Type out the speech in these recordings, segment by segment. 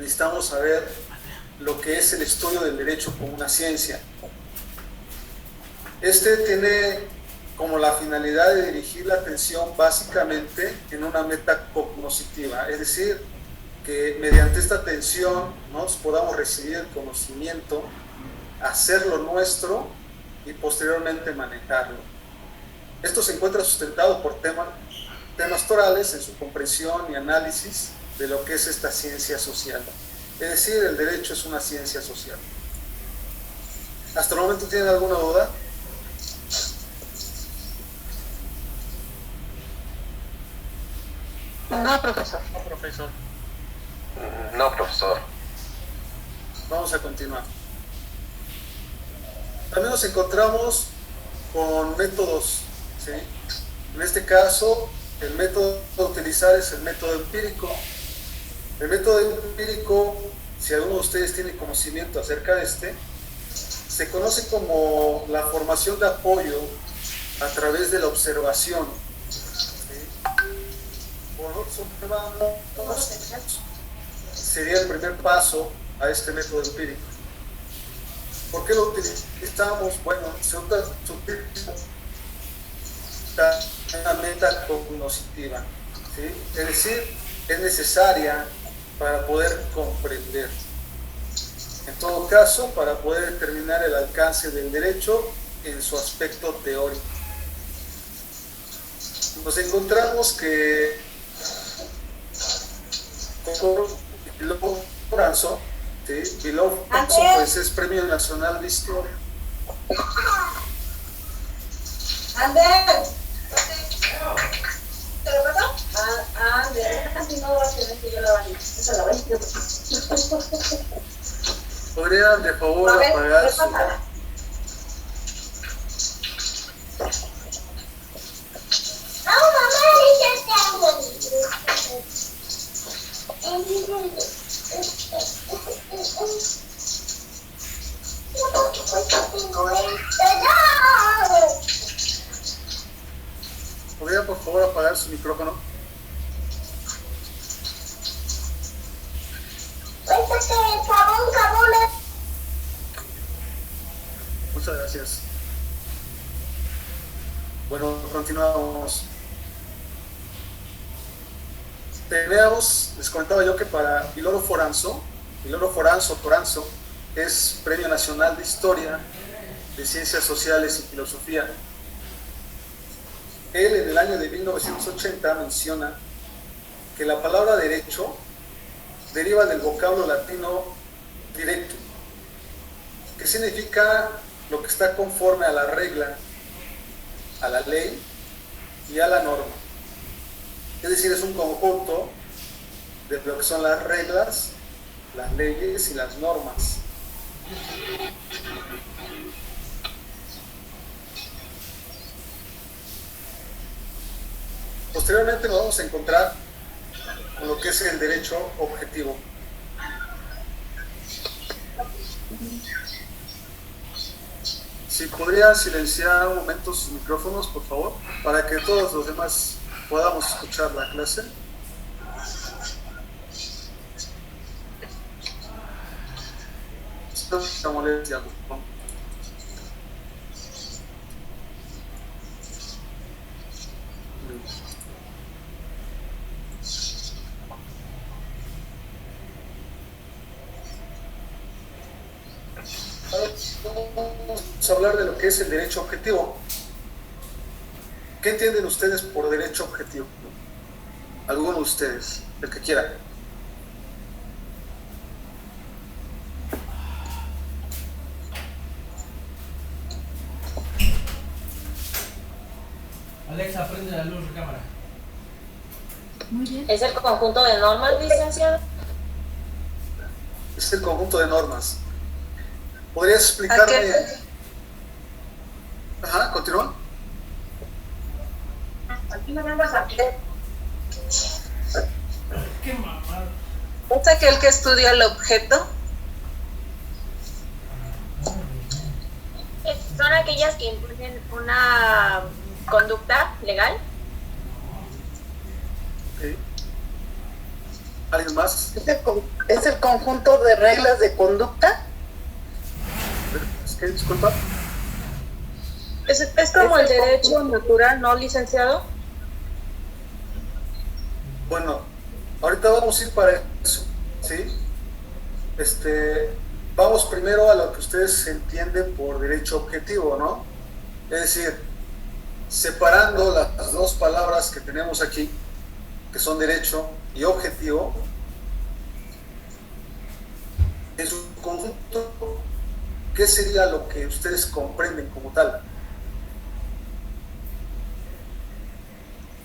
necesitamos saber lo que es el estudio del derecho como una ciencia. Este tiene como la finalidad de dirigir la atención básicamente en una meta cognoscitiva, es decir, que mediante esta atención nos podamos recibir el conocimiento, hacerlo nuestro y posteriormente manejarlo. Esto se encuentra sustentado por temas torales en su comprensión y análisis de lo que es esta ciencia social. Es decir, el derecho es una ciencia social. ¿Hasta el momento tienen alguna duda? No, profesor. No, profesor. No, profesor. Vamos a continuar. También nos encontramos con métodos, ¿sí? En este caso, el método a utilizar es el método empírico. El método empírico, si alguno de ustedes tiene conocimiento acerca de este, se conoce como la formación de apoyo a través de la observación. Sería el primer paso a este método empírico. ¿Por qué lo utilizamos? Bueno, se utiliza una meta cognoscitiva, ¿sí? Es decir, es necesaria para poder comprender. En todo caso, para poder determinar el alcance del derecho en su aspecto teórico. Nos encontramos que Villoro Foranzo, ¿sí? Villoro Foranzo, pues es Premio Nacional de Historia. Ander, ¿te lo pasó? Ander, así no va a tener que yo la bañe. Esa la bañe. ¿Podrían de favor apagar su... ¿Podría por favor apagar su micrófono? Muchas gracias. Bueno, continuamos. Les comentaba yo que para Villoro Foranzo, Toranzo, es Premio Nacional de Historia, de Ciencias Sociales y Filosofía. Él en el año de 1980 menciona que la palabra derecho deriva del vocablo latino directo, que significa lo que está conforme a la regla, a la ley y a la norma. Es decir, es un conjunto de lo que son las reglas, las leyes y las normas. Posteriormente nos vamos a encontrar con lo que es el derecho objetivo. Si podría silenciar un momento sus micrófonos, por favor, para que todos los demás podamos escuchar la clase. Esta molestia. Vamos a hablar de lo que es el derecho objetivo. ¿Qué entienden ustedes por derecho objetivo? Alguno de ustedes, el que quiera. Alexa, prende la luz de cámara. Muy bien. ¿Es el conjunto de normas, licenciado? Es el conjunto de normas. ¿Podrías explicarme? Ajá, continúa. Aquí no me vas a ver. Qué mamada. ¿Es aquel que estudia el objeto? Son aquellas que imponen una conducta legal. Okay. ¿Alguien más? ¿Es el conjunto de reglas de conducta? ¿Qué? Disculpa. Es como el derecho natural, ¿no, licenciado? Bueno, ahorita vamos a ir para eso, ¿sí? Vamos primero a lo que ustedes entienden por derecho objetivo, ¿no? Es decir, separando las dos palabras que tenemos aquí, que son derecho y objetivo, en su conjunto, ¿qué sería lo que ustedes comprenden como tal?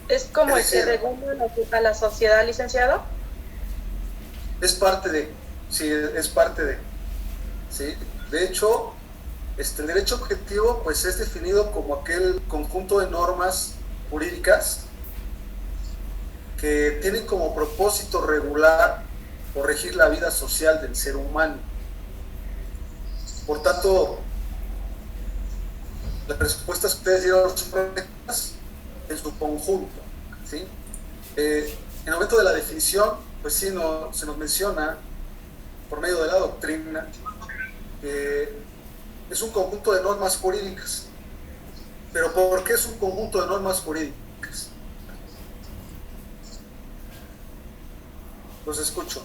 Es como el que regula a la sociedad, licenciado. Es parte de, sí, es parte de, ¿sí? De hecho, el derecho objetivo pues es definido como aquel conjunto de normas jurídicas que tienen como propósito regular o regir la vida social del ser humano. Por tanto, las respuestas que ustedes dieron son correctas en su conjunto, ¿sí? En el momento de la definición, pues sí, se nos menciona por medio de la doctrina que es un conjunto de normas jurídicas. ¿Pero por qué es un conjunto de normas jurídicas? Los escucho.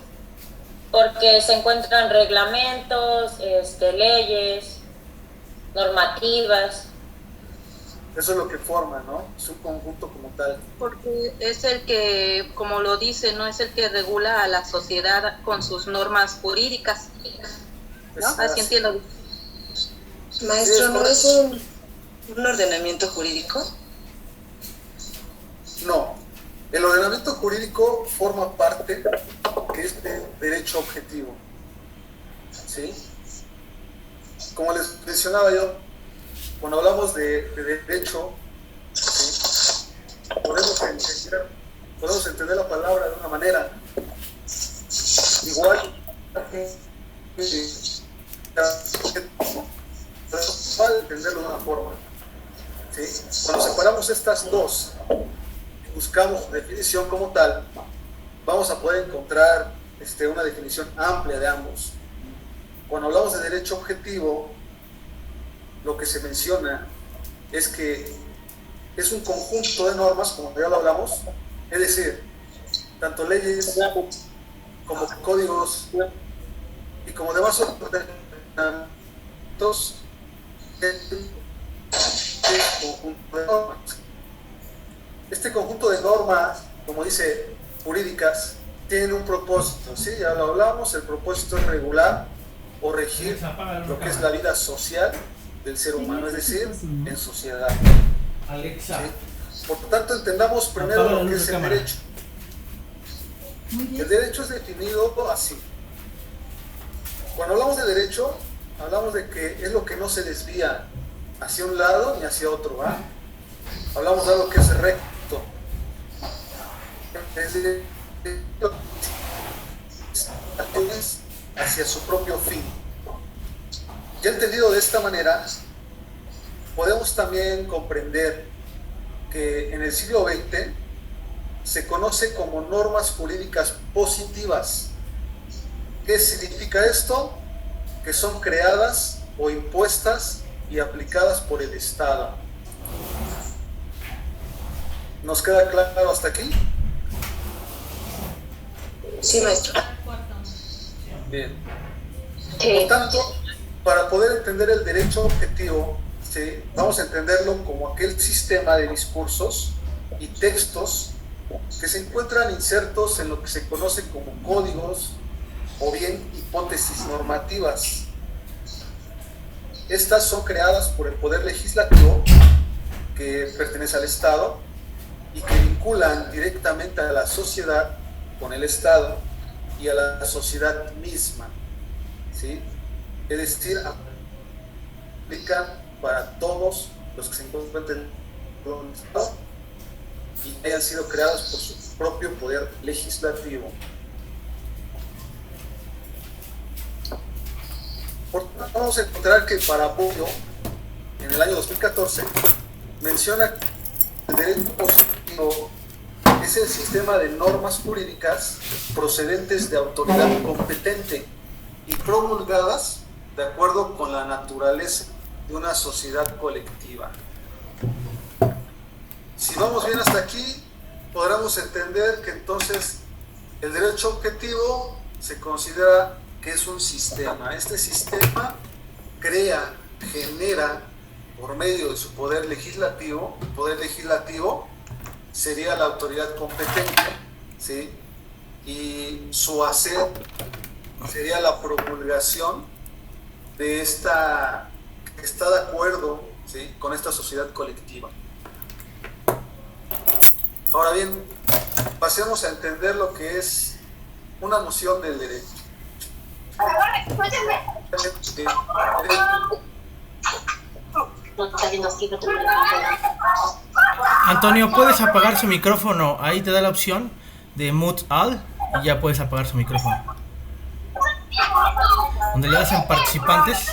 Porque se encuentran reglamentos, leyes, normativas. Eso es lo que forma, ¿no? Es un conjunto como tal. Porque es el que, como lo dice, no es el que regula a la sociedad con sus normas jurídicas, ¿no? Así entiendo. Maestro, ¿no es un ordenamiento jurídico? No. El ordenamiento jurídico forma parte de este derecho objetivo, ¿sí? Como les mencionaba yo, cuando hablamos de derecho, ¿sí? podemos entender la palabra de una manera. Igual entenderlo de una forma, ¿sí? Cuando separamos estas dos, buscamos definición como tal, vamos a poder encontrar una definición amplia de ambos. Cuando hablamos de derecho objetivo, lo que se menciona es que es un conjunto de normas, como ya lo hablamos, es decir, tanto leyes como códigos y como demás ordenamientos conjunto de normas. Este conjunto de normas, como dice, jurídicas, tienen un propósito, ¿sí? Ya lo hablamos, el propósito es regular o regir lo que es la vida social del ser humano, es decir, en sociedad. Alexa. ¿Sí? Por lo tanto, entendamos primero lo que es el derecho. El derecho es definido así. Cuando hablamos de derecho, hablamos de que es lo que no se desvía hacia un lado ni hacia otro, ¿va? Hablamos de algo que es recto. Es decir, hacia su propio fin. Ya entendido de esta manera, podemos también comprender que en el siglo XX se conoce como normas jurídicas positivas. ¿Qué significa esto? Que son creadas o impuestas y aplicadas por el Estado. ¿Nos queda claro hasta aquí? Sí, maestro. Bien. Por tanto, para poder entender el derecho objetivo, ¿sí? Vamos a entenderlo como aquel sistema de discursos y textos que se encuentran insertos en lo que se conoce como códigos o bien hipótesis normativas. Estas son creadas por el Poder Legislativo, que pertenece al Estado, y que vinculan directamente a la sociedad con el Estado y a la sociedad misma, ¿sí? Es decir, aplican para todos los que se encuentran en el Estado y hayan sido creados por su propio Poder Legislativo. Por tanto, vamos a encontrar que para apoyo, en el año 2014, menciona que el derecho positivo es es el sistema de normas jurídicas procedentes de autoridad competente y promulgadas de acuerdo con la naturaleza de una sociedad colectiva. Si vamos bien hasta aquí, podremos entender que entonces el derecho objetivo se considera que es un sistema. Este sistema crea, genera, por medio de su poder legislativo sería la autoridad competente, ¿sí? Y su hacer sería la promulgación de esta, que está de acuerdo, ¿sí?, con esta sociedad colectiva. Ahora bien, pasemos a entender lo que es una noción del derecho. Antonio, puedes apagar su micrófono. Ahí te da la opción de Mute All y ya puedes apagar su micrófono. Donde le das en participantes,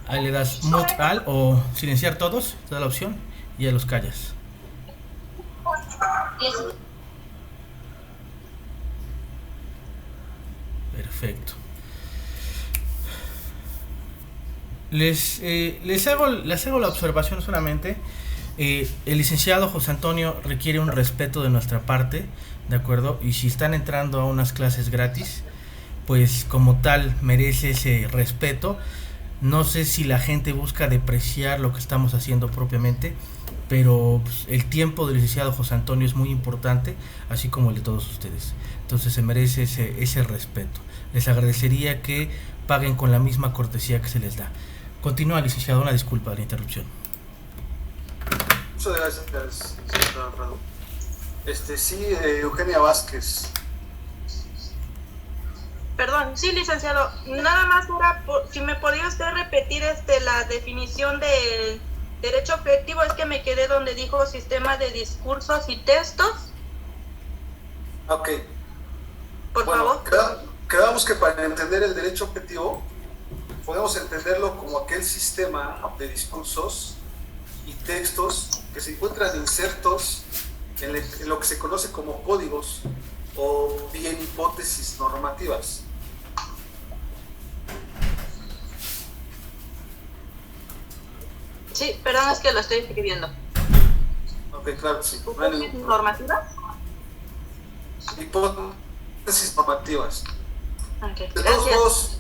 ahí le das Mute All o silenciar todos, te da la opción y ya los callas. Perfecto. Les hago la observación solamente. El licenciado José Antonio requiere un respeto de nuestra parte, ¿de acuerdo? Y si están entrando a unas clases gratis, pues como tal merece ese respeto. No sé si la gente busca depreciar lo que estamos haciendo propiamente, pero pues, el tiempo del licenciado José Antonio es muy importante, así como el de todos ustedes. Entonces se merece ese respeto. Les agradecería que paguen con la misma cortesía que se les da. Continúa, licenciado, una disculpa de la interrupción. Muchas gracias, señor Alfredo. Sí, Eugenia Vázquez. Perdón, sí, licenciado. Nada más era si me podía usted repetir la definición del derecho objetivo. Es que me quedé donde dijo sistema de discursos y textos. Ok. Por favor. Quedamos que para entender el derecho objetivo podemos entenderlo como aquel sistema de discursos y textos que se encuentran insertos en lo que se conoce como códigos o bien hipótesis normativas. Sí, perdón, es que lo estoy escribiendo. Ok, claro, sí. ¿Hipótesis normativas? Hipótesis normativas. Okay, de todos modos,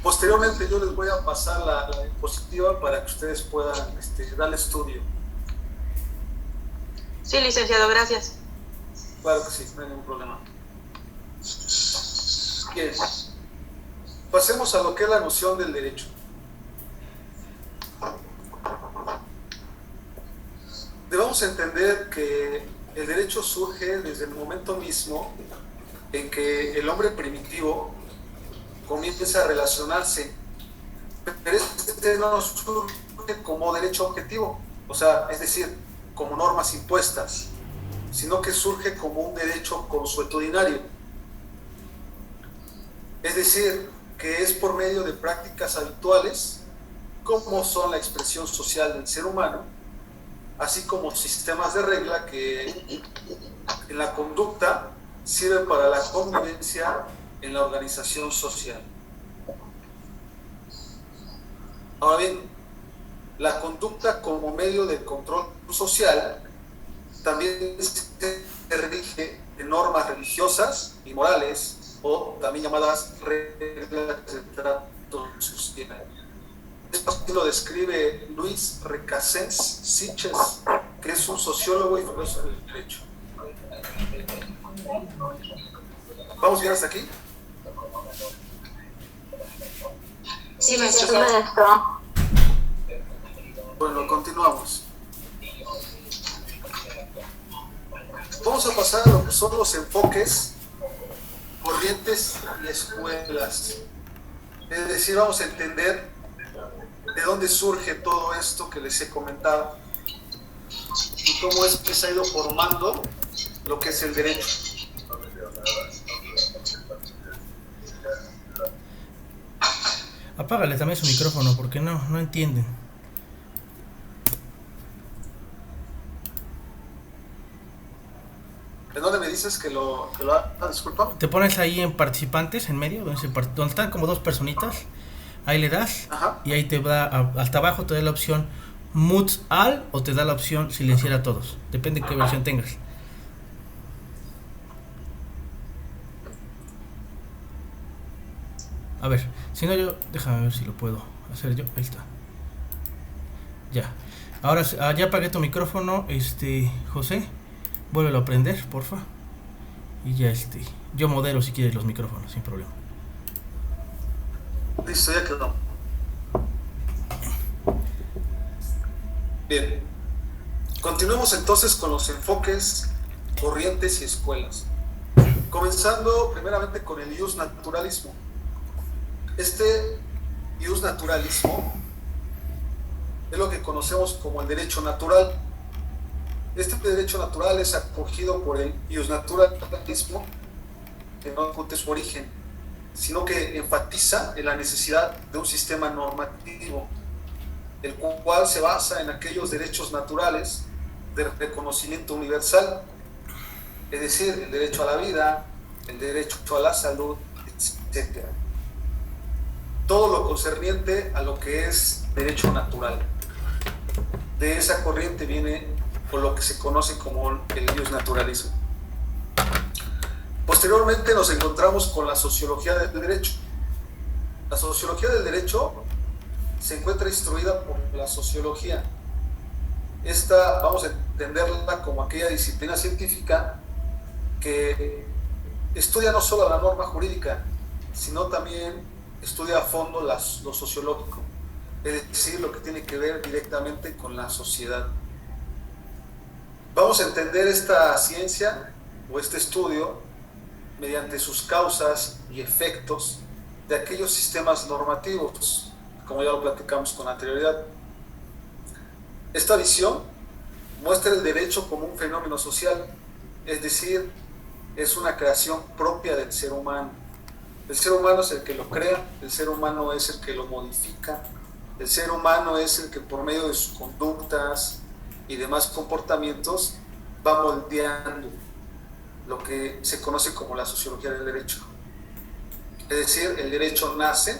posteriormente yo les voy a pasar la diapositiva para que ustedes puedan darle estudio. Sí, licenciado, gracias. Claro que sí, no hay ningún problema. Bien, pasemos a lo que es la noción del derecho. Debemos entender que el derecho surge desde el momento mismo en que el hombre primitivo comienza a relacionarse, pero no surge como derecho objetivo, o sea, es decir, como normas impuestas, sino que surge como un derecho consuetudinario, es decir, que es por medio de prácticas habituales, como son la expresión social del ser humano, así como sistemas de regla que en la conducta sirven para la convivencia en la organización social. Ahora bien, la conducta como medio de control social también se rige de normas religiosas y morales, o también llamadas reglas de trato social. Esto lo describe Luis Recasens Sitges, que es un sociólogo y filósofo del derecho. ¿Vamos bien hasta aquí? Sí, maestro. Bueno, continuamos. Vamos a pasar a lo que son los enfoques, corrientes y escuelas. Es decir, vamos a entender de dónde surge todo esto que les he comentado y cómo es que se ha ido formando lo que es el derecho. Apágale también su micrófono porque no entienden. dices que lo haga? Disculpa. Te pones ahí en participantes, en medio, donde están como dos personitas. Ahí le das. Ajá. Y ahí te da, hasta abajo te da la opción mute all o te da la opción silenciar a todos. Depende de qué versión tengas. A ver, si no yo, déjame ver si lo puedo hacer yo. Ahí está. Ya. Ahora ya apagué tu micrófono, José. Vuélvelo a prender, porfa. Y ya yo modero si quieres los micrófonos, sin problema. Listo, ya quedó. Bien. Continuemos entonces con los enfoques, corrientes y escuelas. Comenzando primeramente con el ius naturalismo. Este ius naturalismo es lo que conocemos como el derecho natural. Este derecho natural es acogido por el ius naturalismo, que no discute su origen, sino que enfatiza en la necesidad de un sistema normativo, el cual se basa en aquellos derechos naturales de reconocimiento universal, es decir, el derecho a la vida, el derecho a la salud, etc. Todo lo concerniente a lo que es derecho natural. De esa corriente viene por lo que se conoce como el ius naturalismo. Posteriormente nos encontramos con la sociología del derecho. La sociología del derecho se encuentra instruida por la sociología. Esta vamos a entenderla como aquella disciplina científica que estudia no solo la norma jurídica, sino también estudia a fondo lo sociológico, es decir, lo que tiene que ver directamente con la sociedad. Vamos a entender esta ciencia o este estudio mediante sus causas y efectos de aquellos sistemas normativos, como ya lo platicamos con anterioridad. Esta visión muestra el derecho como un fenómeno social, es decir, es una creación propia del ser humano. El ser humano es el que lo crea, el ser humano es el que lo modifica, el ser humano es el que por medio de sus conductas y demás comportamientos va moldeando lo que se conoce como la sociología del derecho. Es decir, el derecho nace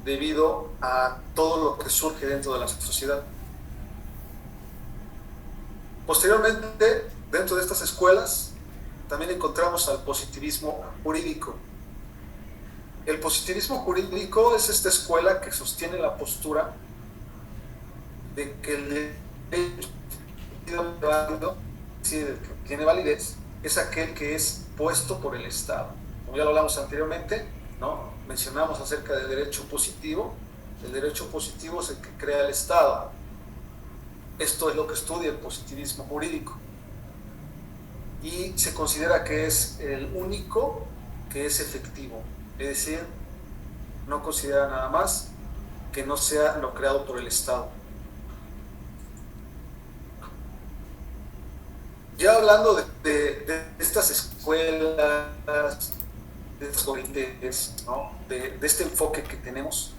debido a todo lo que surge dentro de la sociedad. Posteriormente, dentro de estas escuelas, también encontramos al positivismo jurídico. El positivismo jurídico es esta escuela que sostiene la postura de que el derecho válido, es decir, el que tiene validez, es aquel que es puesto por el Estado. Como ya lo hablamos anteriormente, ¿no? Mencionamos acerca del derecho positivo. El derecho positivo es el que crea el Estado. Esto es lo que estudia el positivismo jurídico. Y se considera que es el único que es efectivo. Es decir, no considera nada más que no sea lo creado por el Estado. Ya hablando de estas escuelas, de estas corrientes, ¿no? de este enfoque que tenemos,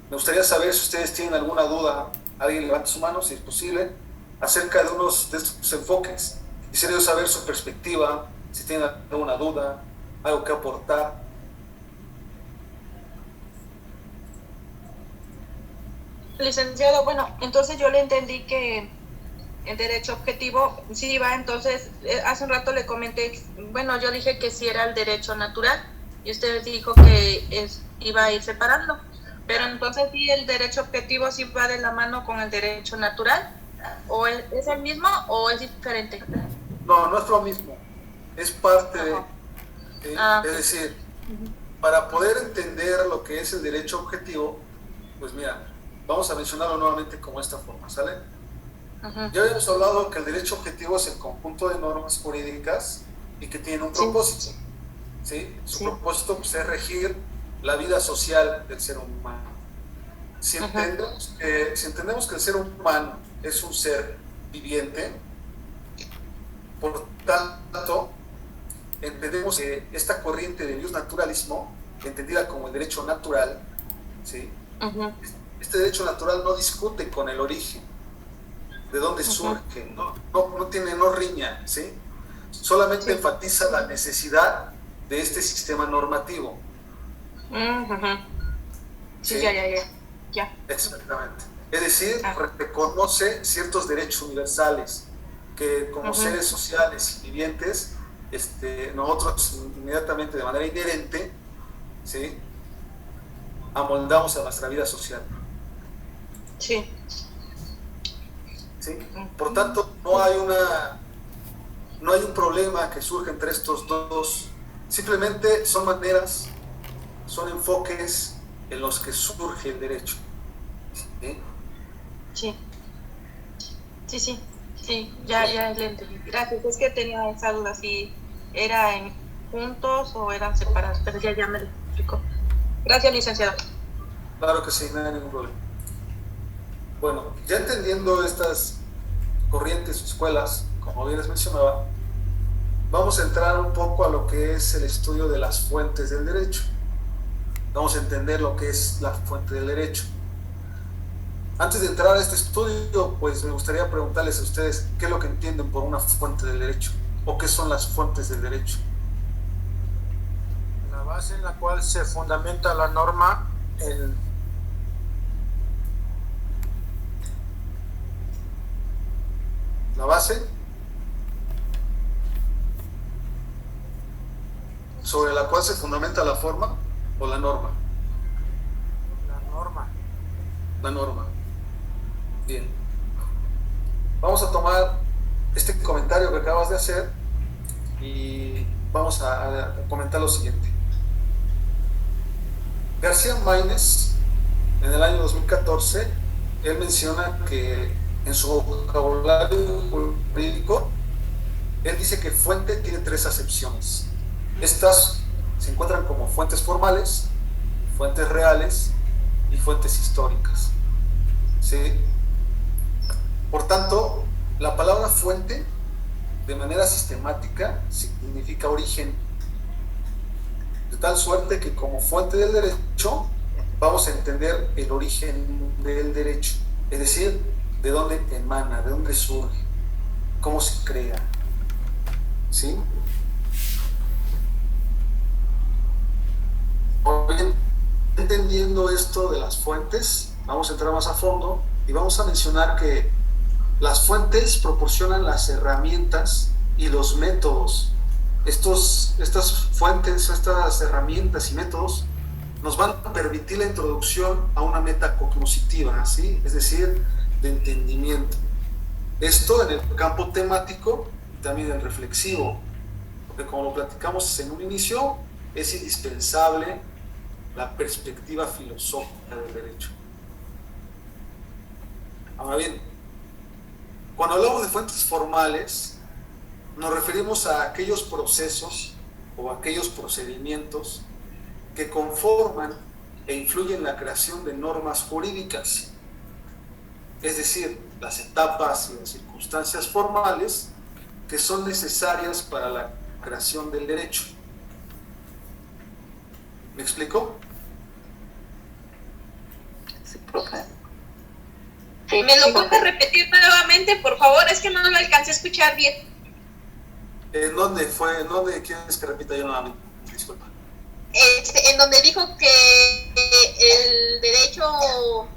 me gustaría saber si ustedes tienen alguna duda. Alguien levante su mano, si es posible, acerca de unos de estos enfoques. Quisiera yo saber su perspectiva, si tienen alguna duda, algo que aportar. Licenciado, bueno, entonces yo le entendí que el derecho objetivo sí va, entonces hace un rato le comenté, bueno, yo dije que sí era el derecho natural y usted dijo que iba a ir separando, pero entonces sí el derecho objetivo sí va de la mano con el derecho natural, o es el mismo o es diferente. No, no es lo mismo, es parte de, es decir, para poder entender lo que es el derecho objetivo, pues mira, vamos a mencionarlo nuevamente como esta forma, ¿sale? Ya habíamos hablado que el derecho objetivo es el conjunto de normas jurídicas y que tiene un propósito, ¿sí? Su propósito pues, es regir la vida social del ser humano. Si entendemos que el ser humano es un ser viviente, por tanto, entendemos que esta corriente de ius naturalismo, entendida como el derecho natural, ¿sí? Este derecho natural no discute con el origen, de dónde surge, no riña, ¿sí? solamente Sí. enfatiza la necesidad de este sistema normativo. Ujú. Sí, ¿Sí? ya. Exactamente. Es decir, Ah. reconoce ciertos derechos universales que como Ujú. seres sociales y vivientes, nosotros inmediatamente, de manera inherente, ¿sí?, amoldamos a nuestra vida social. Sí. ¿Sí? Por tanto, no hay un problema que surge entre estos dos, simplemente son maneras, son enfoques en los que surge el derecho. ¿Sí? Sí, ya le entendí. Gracias, es que tenía esa duda si eran juntos o eran separados, pero ya me lo explicó. Gracias, licenciado. Claro que sí, no hay ningún problema. Bueno, ya entendiendo estas corrientes o escuelas, como bien les mencionaba, vamos a entrar un poco a lo que es el estudio de las fuentes del derecho. Vamos a entender lo que es la fuente del derecho. Antes de entrar a este estudio, pues me gustaría preguntarles a ustedes qué es lo que entienden por una fuente del derecho o qué son las fuentes del derecho. La base en la cual se fundamenta la norma La base sobre la cual se fundamenta la forma o la norma. La norma. Bien. Vamos a tomar este comentario que acabas de hacer y vamos a comentar lo siguiente. García Maínez, en el año 2014, él menciona que en su vocabulario jurídico, él dice que fuente tiene tres acepciones. Estas se encuentran como fuentes formales, fuentes reales y fuentes históricas. ¿Sí? Por tanto, la palabra fuente, de manera sistemática, significa origen. De tal suerte que como fuente del derecho, vamos a entender el origen del derecho. Es decir, de dónde emana, de dónde surge, cómo se crea. ¿Sí? Bien, entendiendo esto de las fuentes, vamos a entrar más a fondo y vamos a mencionar que las fuentes proporcionan las herramientas y los métodos. Estas fuentes, estas herramientas y métodos nos van a permitir la introducción a una meta cognoscitiva, ¿sí? Es decir, de entendimiento. Esto en el campo temático y también en el reflexivo, porque como lo platicamos en un inicio, es indispensable la perspectiva filosófica del derecho. Ahora bien, cuando hablamos de fuentes formales, nos referimos a aquellos procesos o aquellos procedimientos que conforman e influyen en la creación de normas jurídicas, es decir, las etapas y las circunstancias formales que son necesarias para la creación del derecho. ¿Me explico? Sí, profe. ¿Me lo puedes repetir nuevamente, por favor? Es que no lo alcancé a escuchar bien. ¿En dónde fue? ¿En dónde quieres que repita yo nuevamente? Disculpa. En donde dijo que el derecho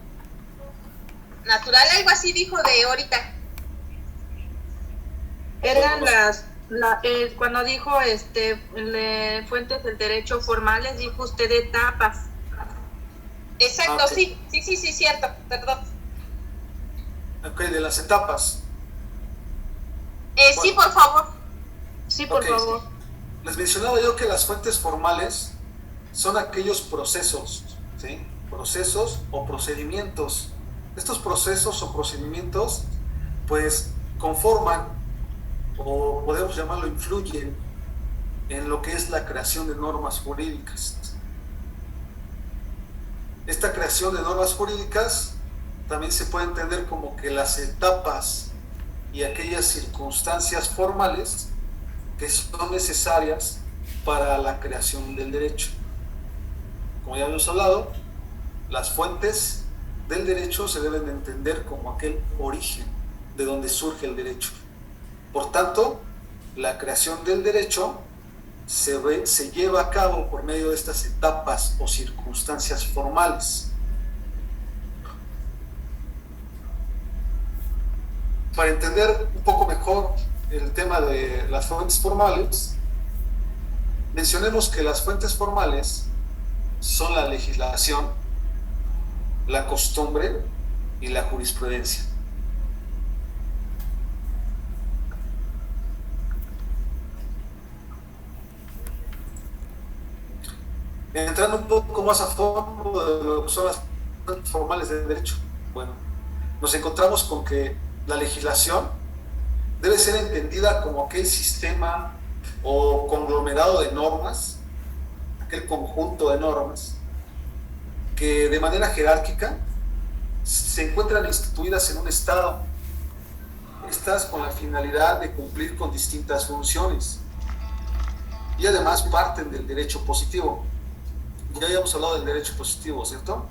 natural, algo así dijo de ahorita. Eran cuando dijo fuentes del derecho formales, dijo usted etapas. Exacto, okay. sí, cierto, perdón. Ok, de las etapas. Bueno. Sí, por favor. Sí, por Okay. favor. Les mencionaba yo que las fuentes formales son aquellos procesos, ¿sí? Procesos o procedimientos. Estos procesos o procedimientos, pues, conforman, o podemos llamarlo influyen, en lo que es la creación de normas jurídicas. Esta creación de normas jurídicas también se puede entender como que las etapas y aquellas circunstancias formales que son necesarias para la creación del derecho. Como ya hemos hablado, las fuentes del derecho se deben de entender como aquel origen de donde surge el derecho. Por tanto, la creación del derecho se lleva a cabo por medio de estas etapas o circunstancias formales. Para entender un poco mejor el tema de las fuentes formales, mencionemos que las fuentes formales son la legislación, la costumbre y la jurisprudencia. Entrando un poco más a fondo de lo que son las fuentes formales del derecho, bueno, nos encontramos con que la legislación debe ser entendida como aquel sistema o conglomerado de normas, aquel conjunto de normas que de manera jerárquica se encuentran instituidas en un Estado, estas con la finalidad de cumplir con distintas funciones y además parten del derecho positivo. Ya habíamos hablado del derecho positivo, ¿cierto?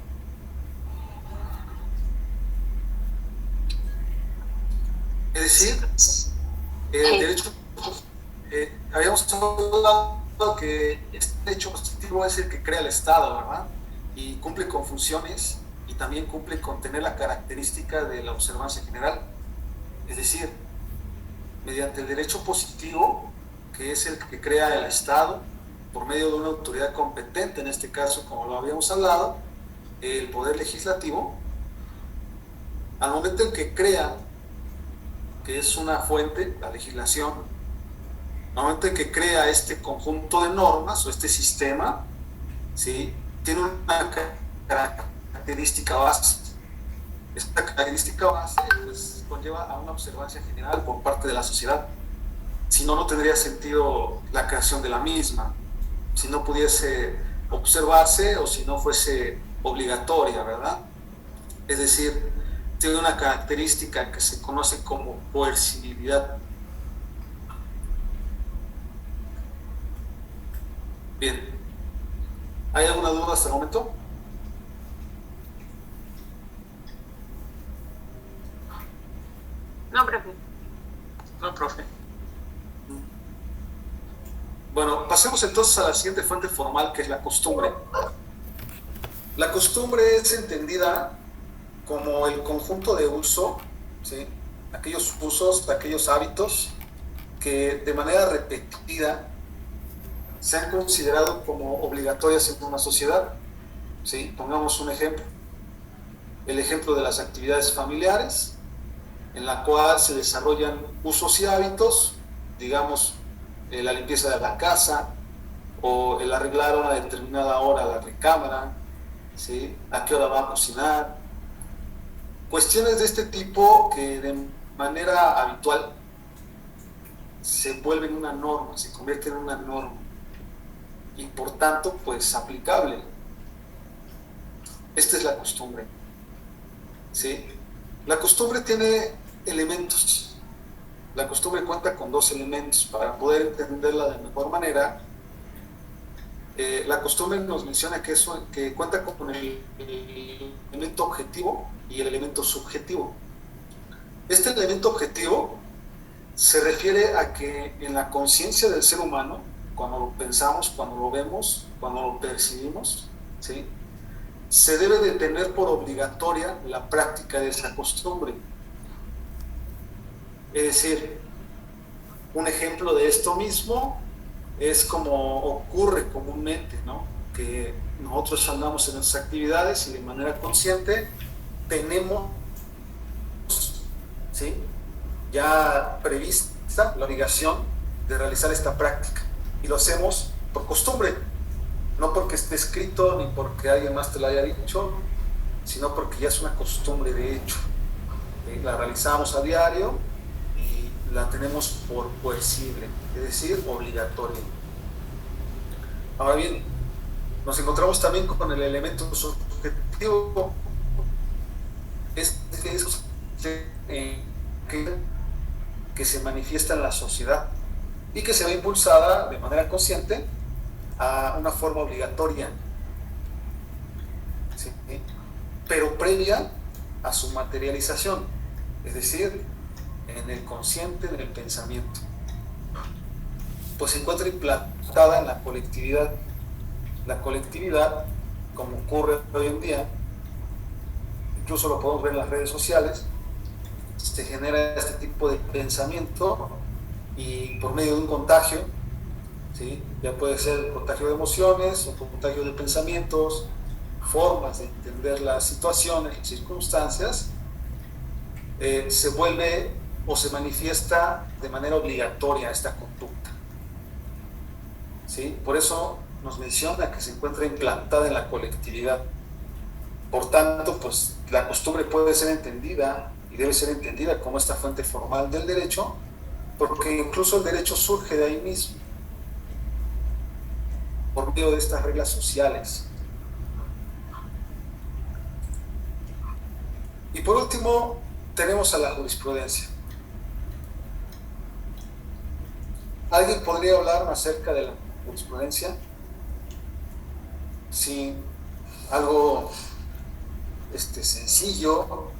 Es decir, el derecho, habíamos hablado que este derecho positivo es el que crea el Estado, ¿verdad? Y cumple con funciones y también cumple con tener la característica de la observancia general. Es decir, mediante el derecho positivo, que es el que crea el Estado, por medio de una autoridad competente, en este caso, como lo habíamos hablado, el Poder Legislativo, al momento en que crea, que es una fuente, la legislación, al momento en que crea este conjunto de normas o este sistema, ¿sí?, tiene una característica base. Esta característica base pues, conlleva a una observancia general por parte de la sociedad. Si no, no tendría sentido la creación de la misma. Si no pudiese observarse o si no fuese obligatoria, ¿verdad? Es decir, tiene una característica que se conoce como coercibilidad. Bien. ¿Hay alguna duda hasta el momento? No, profe. No, profe. Bueno, pasemos entonces a la siguiente fuente formal, que es la costumbre. La costumbre es entendida como el conjunto de uso, ¿sí?, aquellos usos, aquellos hábitos que de manera repetida se han considerado como obligatorias en una sociedad. ¿Sí? Pongamos un ejemplo. El ejemplo de las actividades familiares, en la cual se desarrollan usos y hábitos, digamos, la limpieza de la casa o el arreglar a una determinada hora la recámara, ¿sí?, a qué hora va a cocinar. Cuestiones de este tipo que de manera habitual se vuelven una norma, se convierten en una norma y por tanto pues aplicable. Esta es la costumbre, ¿sí? La costumbre tiene elementos. La costumbre cuenta con dos elementos. Para poder entenderla de mejor manera, la costumbre nos menciona que cuenta con el elemento objetivo y el elemento subjetivo. Este elemento objetivo se refiere a que en la conciencia del ser humano, cuando lo pensamos, cuando lo vemos, cuando lo percibimos, ¿sí?, se debe de tener por obligatoria la práctica de esa costumbre. Es decir, un ejemplo de esto mismo es como ocurre comúnmente, ¿no?, que nosotros andamos en nuestras actividades y de manera consciente tenemos, ¿sí?, ya prevista la obligación de realizar esta práctica y lo hacemos por costumbre, no porque esté escrito ni porque alguien más te lo haya dicho, sino porque ya es una costumbre de hecho. La realizamos a diario y la tenemos por coercible, es decir, obligatoria. Ahora bien, nos encontramos también con el elemento subjetivo, que se manifiesta en la sociedad y que se ve impulsada de manera consciente a una forma obligatoria, ¿sí?, pero previa a su materialización, es decir, en el consciente, en el pensamiento. pues se encuentra implantada en la colectividad. La colectividad, como ocurre hoy en día, incluso lo podemos ver en las redes sociales, se genera este tipo de pensamiento y por medio de un contagio, ¿sí? Ya puede ser contagio de emociones o contagio de pensamientos, formas de entender las situaciones y circunstancias, se vuelve o se manifiesta de manera obligatoria esta conducta, ¿sí? Por eso nos menciona que se encuentra implantada en la colectividad. Por tanto, pues la costumbre puede ser entendida y debe ser entendida como esta fuente formal del derecho, porque incluso el derecho surge de ahí mismo, por medio de estas reglas sociales. Y por último, tenemos a la jurisprudencia. ¿Alguien podría hablar acerca de la jurisprudencia? Sí, algo sencillo.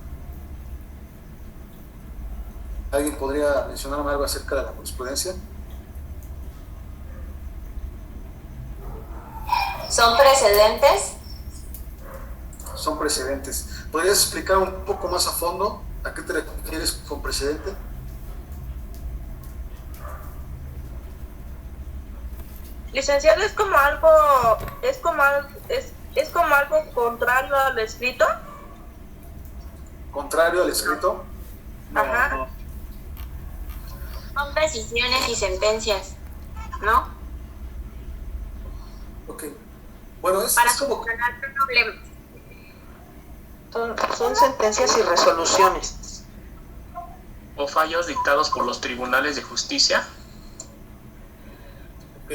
¿Alguien podría mencionarme algo acerca de la jurisprudencia? ¿Son precedentes? Son precedentes. ¿Podrías explicar un poco más a fondo a qué te refieres con precedente? Licenciado, es como algo contrario al escrito. ¿Contrario al escrito? No, Ajá. no. Son decisiones y sentencias, ¿no? Ok. Bueno, es Para como... solucionar problemas. Son sentencias y resoluciones. O fallos dictados por los tribunales de justicia. Ok.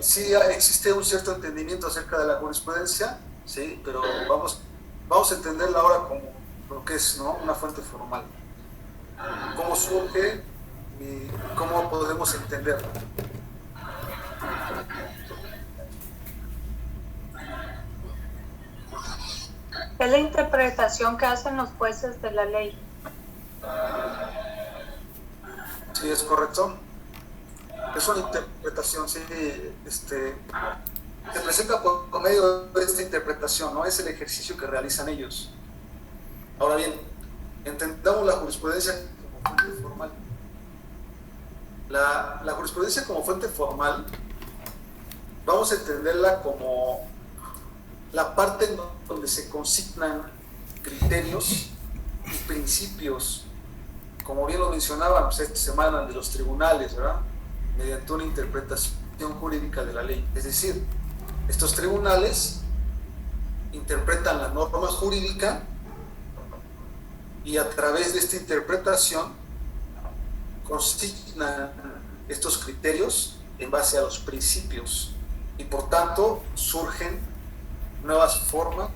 Sí existe un cierto entendimiento acerca de la jurisprudencia, sí, pero vamos a entenderla ahora como lo que es, ¿no? Una fuente formal. ¿Cómo surge y cómo podemos entenderla? Es la interpretación que hacen los jueces de la ley. Sí, es correcto. Es una interpretación, sí, se presenta por medio de esta interpretación, ¿no? Es el ejercicio que realizan ellos. Ahora bien, entendamos la jurisprudencia como fuente formal. La jurisprudencia como fuente formal, vamos a entenderla como la parte en donde se consignan criterios y principios, como bien lo mencionaba, pues estos se emanan de los tribunales, ¿verdad? Mediante una interpretación jurídica de la ley. Es decir, estos tribunales interpretan la norma jurídica y a través de esta interpretación consignan estos criterios en base a los principios y por tanto surgen nuevas formas,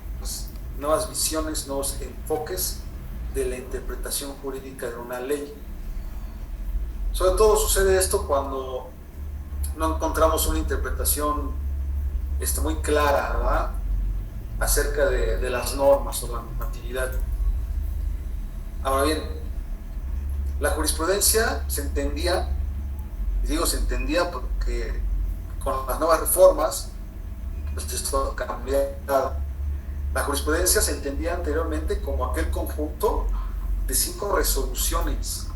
nuevas visiones, nuevos enfoques de la interpretación jurídica de una ley. Sobre todo sucede esto cuando no encontramos una interpretación muy clara, ¿verdad?, acerca de las normas o la normatividad. Ahora bien, la jurisprudencia se entendía, y digo se entendía porque con las nuevas reformas, pues esto ha cambiado. La jurisprudencia se entendía anteriormente como aquel conjunto de 5 resoluciones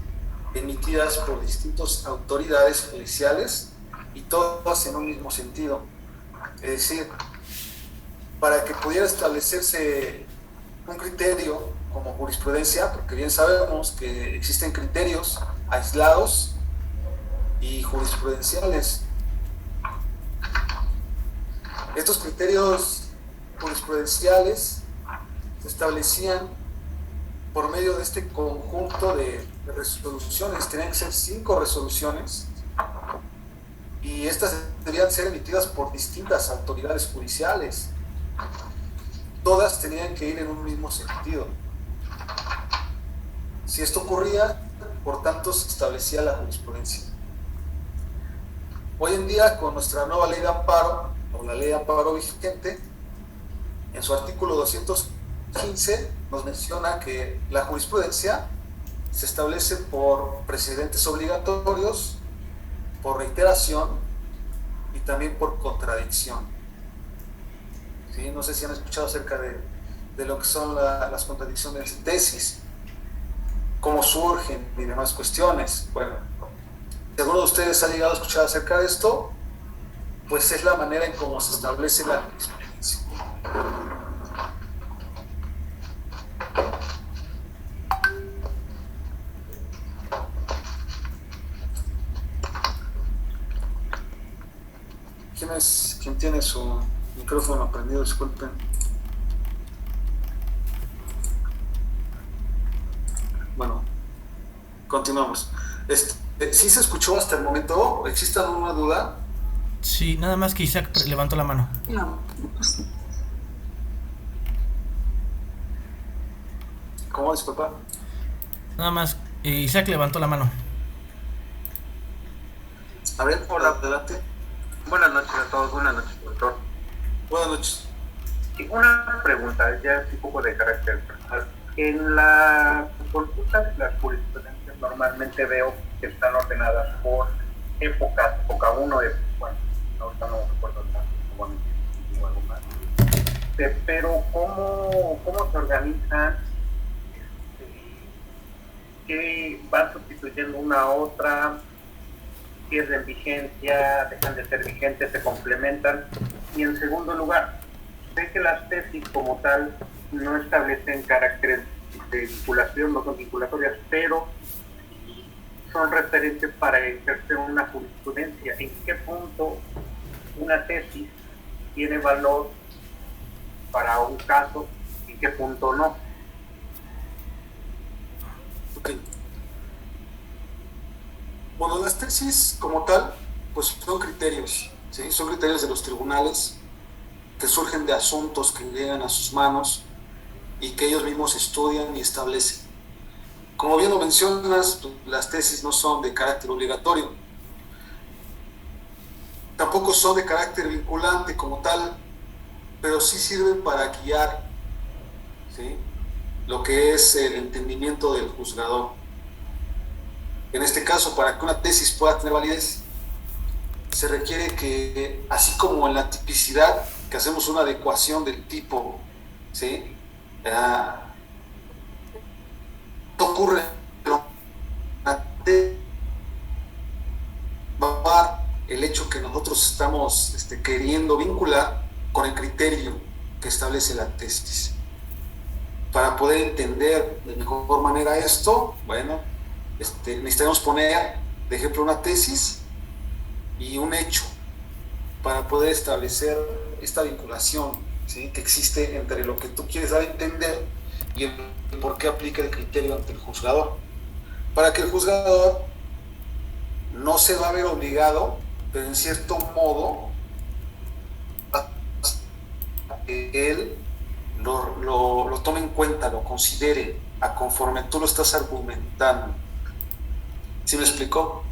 emitidas por distintas autoridades judiciales y todas en un mismo sentido. Es decir, para que pudiera establecerse un criterio como jurisprudencia, porque bien sabemos que existen criterios aislados y jurisprudenciales. Estos criterios jurisprudenciales se establecían por medio de este conjunto de resoluciones. Tenían que ser 5 resoluciones y estas debían ser emitidas por distintas autoridades judiciales. Todas tenían que ir en un mismo sentido. Si esto ocurría, por tanto se establecía la jurisprudencia. Hoy en día, con nuestra nueva ley de amparo, o la ley de amparo vigente, en su artículo 215 nos menciona que la jurisprudencia se establece por precedentes obligatorios por reiteración y también por contradicción. ¿Sí? No sé si han escuchado acerca de lo que son las contradicciones de tesis, cómo surgen y demás cuestiones. Bueno, si alguno de ustedes ha llegado a escuchar acerca de esto, pues es la manera en cómo se establece la experiencia. ¿Quién tiene su micrófono prendido? Disculpen. Bueno, continuamos. ¿Sí se escuchó hasta el momento? ¿Existe alguna duda? Sí, nada más que Isaac levantó la mano. No. ¿Cómo? Disculpa. Nada más, Isaac levantó la mano. A ver, hola, adelante. Buenas noches a todos, buenas noches, doctor. Buenas noches. Una pregunta, ya es un poco de carácter personal. En la consulta de las jurisprudencias normalmente veo que están ordenadas por épocas, época 1, bueno, no recuerdo tanto, algo más. Pero ¿cómo se organizan? ¿Qué van sustituyendo una a otra? ¿Pierden vigencia? ¿Dejan de ser vigentes? ¿Se complementan? Y en segundo lugar, sé que las tesis como tal no establecen caracteres de vinculación, no son vinculatorias, pero son referentes para ejercer una jurisprudencia. ¿En qué punto una tesis tiene valor para un caso y en qué punto no? Okay. Bueno, las tesis como tal, pues son criterios, ¿sí? Son criterios de los tribunales que surgen de asuntos que llegan a sus manos y que ellos mismos estudian y establecen. Como bien lo mencionas, las tesis no son de carácter obligatorio, tampoco son de carácter vinculante como tal, pero sí sirven para guiar, ¿sí?, lo que es el entendimiento del juzgador. En este caso, para que una tesis pueda tener validez, se requiere que, así como en la tipicidad, que hacemos una adecuación del tipo, ¿sí?, ocurre el hecho que nosotros estamos queriendo vincular con el criterio que establece la tesis. Para poder entender de mejor manera esto, bueno, necesitamos poner de ejemplo una tesis y un hecho para poder establecer esta vinculación, ¿sí?, que existe entre lo que tú quieres dar a entender y el por qué aplica el criterio ante el juzgador, para que el juzgador no se va a ver obligado, pero en cierto modo a que él lo tome en cuenta, lo considere a conforme tú lo estás argumentando. ¿Sí me explicó?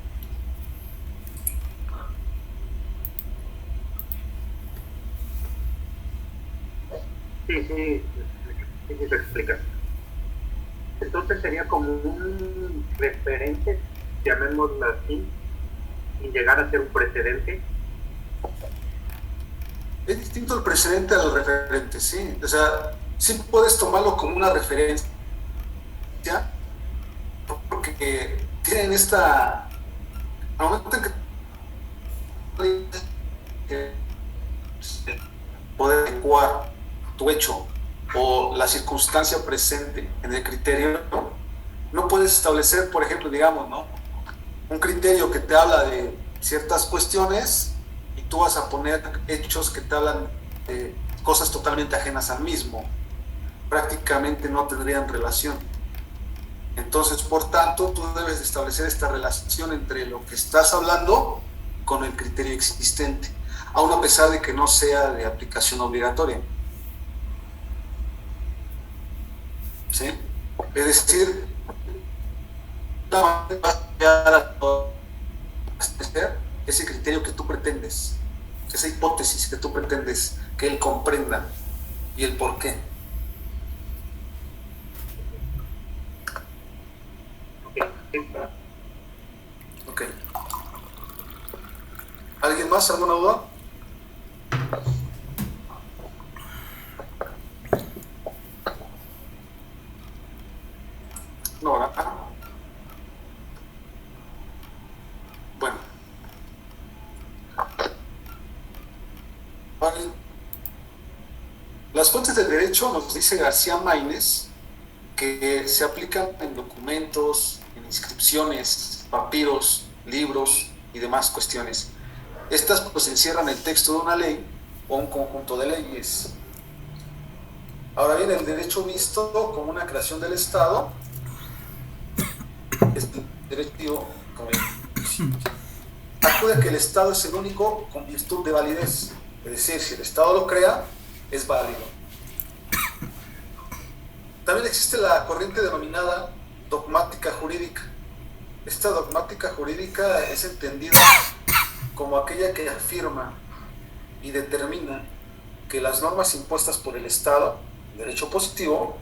Sí, se explica. Entonces sería como un referente, llamémoslo así, y llegar a ser un precedente. Es distinto el precedente al referente, sí. O sea, sí puedes tomarlo como una referencia, porque tienen esta... Al momento en que poder adecuar tu hecho o la circunstancia presente en el criterio, no puedes establecer, por ejemplo, digamos, ¿no?, un criterio que te habla de ciertas cuestiones y tú vas a poner hechos que te hablan de cosas totalmente ajenas al mismo. Prácticamente no tendrían relación. Entonces, por tanto, tú debes establecer esta relación entre lo que estás hablando con el criterio existente, aun a pesar de que no sea de aplicación obligatoria. ¿Sí? Es decir, ese criterio que tú pretendes, esa hipótesis que tú pretendes que él comprenda y el por qué. Ok. más? ¿Alguna duda? No, ¿verdad? Bueno. Vale. Las fuentes del derecho, nos dice García Maínez, que se aplican en documentos, en inscripciones, papiros, libros y demás cuestiones. Estas pues encierran el texto de una ley o un conjunto de leyes. Ahora bien, el derecho visto como una creación del Estado es directivo, acude a que el Estado es el único con virtud de validez, es decir, si el Estado lo crea, es válido. También existe la corriente denominada dogmática jurídica. Esta dogmática jurídica es entendida como aquella que afirma y determina que las normas impuestas por el Estado, el derecho positivo,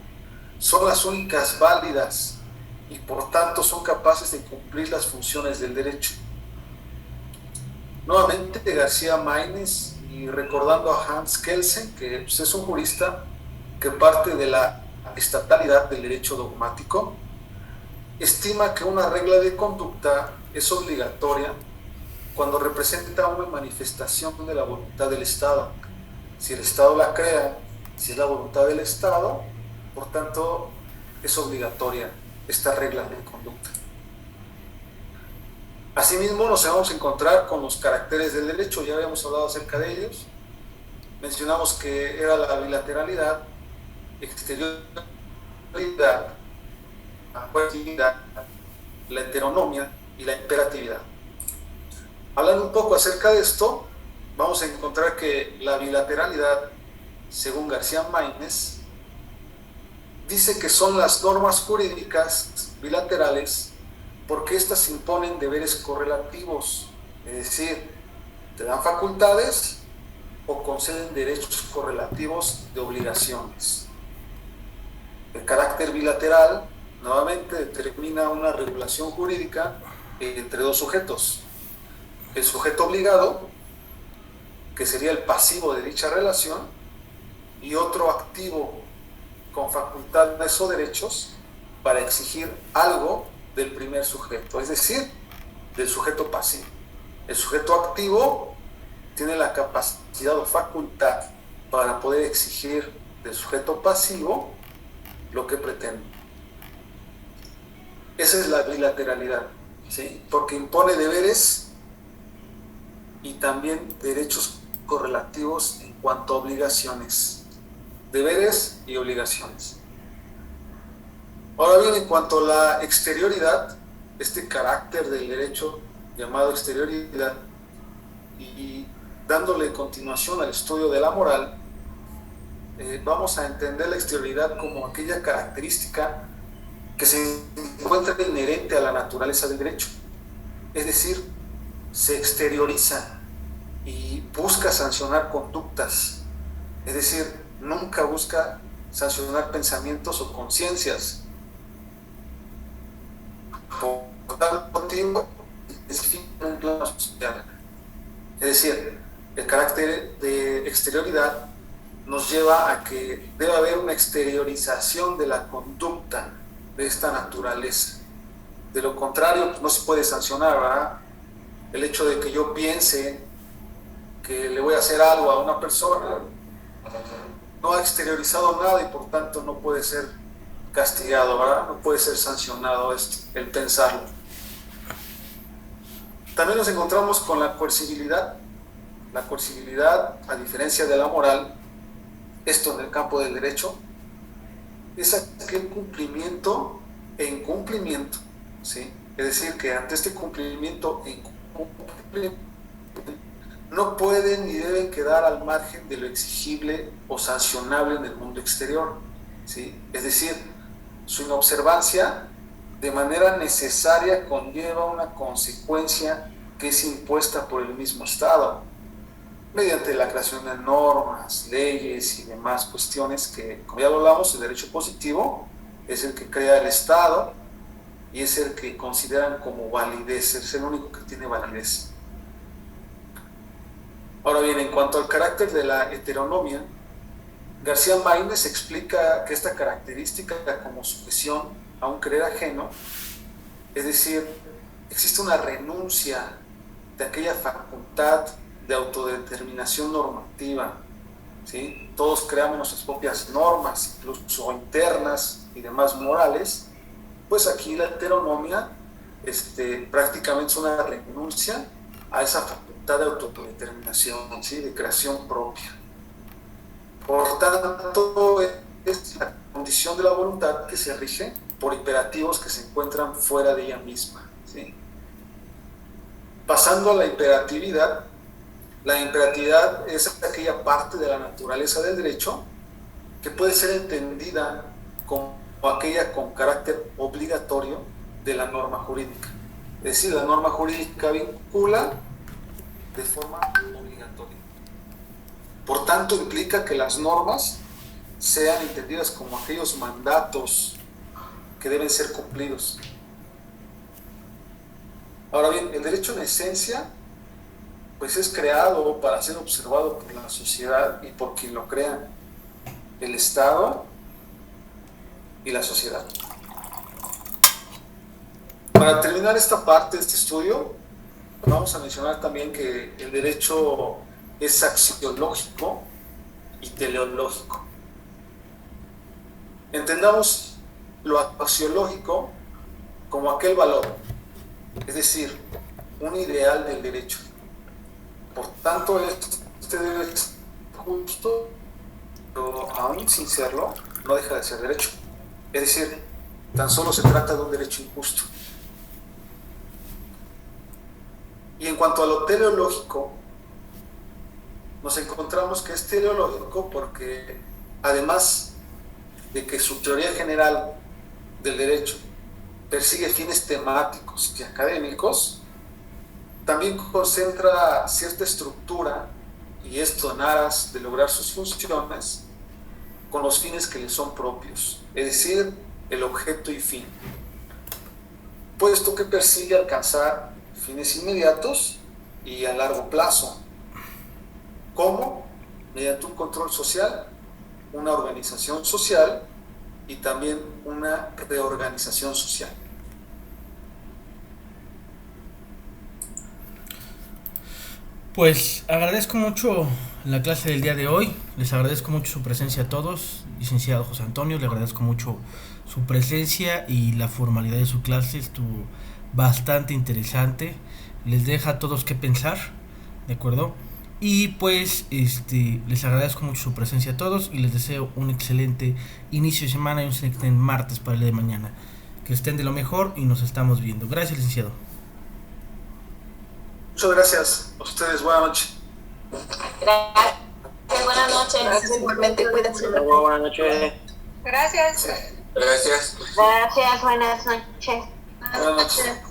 son las únicas válidas y por tanto son capaces de cumplir las funciones del derecho. Nuevamente García Maínez, y recordando a Hans Kelsen, que pues, es un jurista que parte de la estatalidad del derecho dogmático, estima que una regla de conducta es obligatoria cuando representa una manifestación de la voluntad del Estado. Si el Estado la crea, si es la voluntad del Estado, por tanto es obligatoria esta regla de conducta. Asimismo nos vamos a encontrar con los caracteres del derecho, ya habíamos hablado acerca de ellos. Mencionamos que era la bilateralidad, exterioridad, la coercividad, la heteronomia y la imperatividad. Hablando un poco acerca de esto, vamos a encontrar que la bilateralidad, según García Maínez, dice que son las normas jurídicas bilaterales porque éstas imponen deberes correlativos, es decir, te dan facultades o conceden derechos correlativos de obligaciones. El carácter bilateral, nuevamente, determina una regulación jurídica entre dos sujetos. El sujeto obligado, que sería el pasivo de dicha relación, y otro activo con facultades o derechos para exigir algo del primer sujeto, es decir, del sujeto pasivo. El sujeto activo tiene la capacidad o facultad para poder exigir del sujeto pasivo lo que pretende. Esa es la bilateralidad, ¿sí? Porque impone deberes y también derechos correlativos en cuanto a obligaciones. Deberes y obligaciones. Ahora bien, en cuanto a la exterioridad, este carácter del derecho llamado exterioridad, y dándole continuación al estudio de la moral, vamos a entender la exterioridad como aquella característica que se encuentra inherente a la naturaleza del derecho. Es decir, se exterioriza y busca sancionar conductas. Es decir, nunca busca sancionar pensamientos o conciencias. Por tal motivo, especifica un plano social. Es decir, el carácter de exterioridad nos lleva a que debe haber una exteriorización de la conducta de esta naturaleza. De lo contrario, pues no se puede sancionar, ¿verdad? El hecho de que yo piense que le voy a hacer algo a una persona no ha exteriorizado nada y por tanto no puede ser castigado, ¿verdad? No puede ser sancionado el pensarlo. También nos encontramos con la coercibilidad. La coercibilidad, a diferencia de la moral, esto en el campo del derecho, es aquel cumplimiento e incumplimiento, ¿sí? Es decir, que ante este cumplimiento e incumplimiento no pueden ni deben quedar al margen de lo exigible o sancionable en el mundo exterior, ¿sí? Es decir, su inobservancia de manera necesaria conlleva una consecuencia que es impuesta por el mismo Estado, mediante la creación de normas, leyes y demás cuestiones que, como ya lo hablamos, el derecho positivo es el que crea el Estado y es el que consideran como validez, es el único que tiene validez. Ahora bien, en cuanto al carácter de la heteronomia, García Maínez explica que esta característica como sujeción a un querer ajeno, es decir, existe una renuncia de aquella facultad de autodeterminación normativa, ¿sí? Todos creamos nuestras propias normas, incluso internas y demás morales, pues aquí la heteronomia prácticamente es una renuncia a esa facultad de autodeterminación, ¿sí? De creación propia. Por tanto, es la condición de la voluntad que se rige por imperativos que se encuentran fuera de ella misma, ¿sí? Pasando a la imperatividad es aquella parte de la naturaleza del derecho que puede ser entendida como aquella con carácter obligatorio de la norma jurídica. Es decir, la norma jurídica vincula de forma obligatoria. Por tanto, implica que las normas sean entendidas como aquellos mandatos que deben ser cumplidos. Ahora bien, el derecho en esencia pues es creado para ser observado por la sociedad y por quien lo crea, el Estado y la sociedad. Para terminar esta parte de este estudio, vamos a mencionar también que el derecho es axiológico y teleológico. Entendamos lo axiológico como aquel valor, es decir, un ideal del derecho. Por tanto, este debe ser justo, pero aún sin serlo, no deja de ser derecho. Es decir, tan solo se trata de un derecho injusto. Y en cuanto a lo teleológico, nos encontramos que es teleológico porque, además de que su teoría general del derecho persigue fines temáticos y académicos, también concentra cierta estructura, y esto en aras de lograr sus funciones, con los fines que le son propios, es decir, el objeto y fin, puesto que persigue alcanzar fines inmediatos y a largo plazo. ¿Cómo? Mediante un control social, una organización social y también una reorganización social. Pues agradezco mucho la clase del día de hoy, les agradezco mucho su presencia a todos, licenciado José Antonio, le agradezco mucho su presencia y la formalidad de su clase, estuvo bastante interesante, les deja a todos que pensar, ¿de acuerdo? Y pues les agradezco mucho su presencia a todos y les deseo un excelente inicio de semana y un excelente martes para el día de mañana. Que estén de lo mejor y nos estamos viendo. Gracias, licenciado. Muchas gracias a ustedes, buenas noches. Gracias, buenas noches. Gracias, igualmente, cuídense. Buenas noches. Gracias. Gracias. Gracias, buenas noches. Buenas noches.